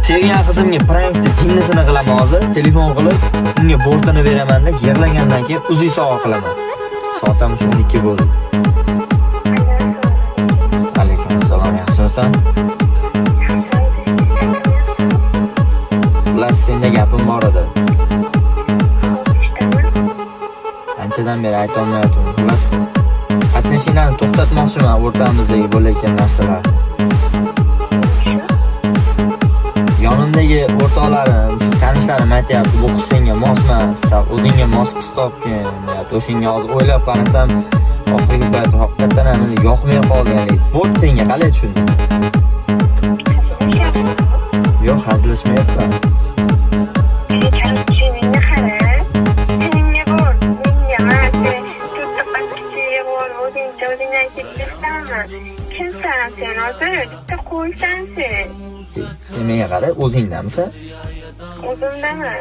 Sevgan qizimga prankni jinnisini qilaman hozir. Telefon qilib, unga bortini beraman-da, yig'lagandan keyin uziy sovg'a qilaman. Soatam 12 bo'ldi. Alaykum assalom, yaxshimisan? Xullas, senda gapim bor edi. Anchadan beri ayta olmayapman. Xullas, qatnashinglarni to'xtatmoqchiman o'rtamizdagi bo'layotgan narsalar. Yonimdagi o'rtoqlarim, tanishlarim aytayapti, bu qiz senga mosmas, sen o'zingga mos qiz topgin. O'shanga hozir o'ylab qarasam, oxirgi paytda haqiqatan ham yoqmay qolgandek. Bo't senga qalay tushunding? Yo'q, hazillashmayapman. Kimsan sen hozir? Bitta qo'ysan sen. Sen menga qara, o'zingdamisan? O'zimdaman.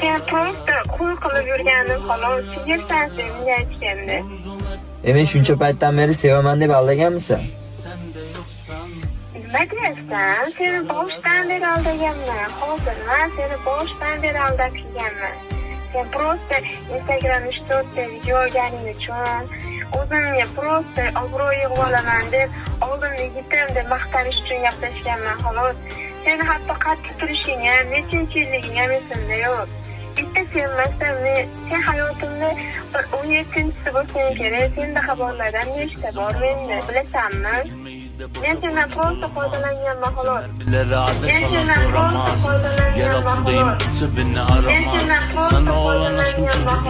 Sen prosta qo'y qilib yurganing xolos, sigirsan sen bunga aytganda. Men shuncha paytdan beri sevaman deb aldaganmisan? Nima deyapsan? Seni boshdan beri aldaganman. Hozir men seni boshdan beri aldab kelganman. Sen prosta Instagram storyda video olganing uchun o'zimga prosta obro' yig'ib olaman deb oldimda yigitim deb maqtanish uchun gaplashganman xolos. Seni hatto qattiq turishing ham, nechinchi yilliging ham esimda yo'q. Bitta sevmasam sen hayotimda bir 17-chisi bo'lsang kerak. Senda xabarlardan nechta bor menda, bilasanmi? Men sendan prosta foydalanganman xolos. Men sendan prosta foydalanganman xolos. Men sendan prosta foydalanganman xolos.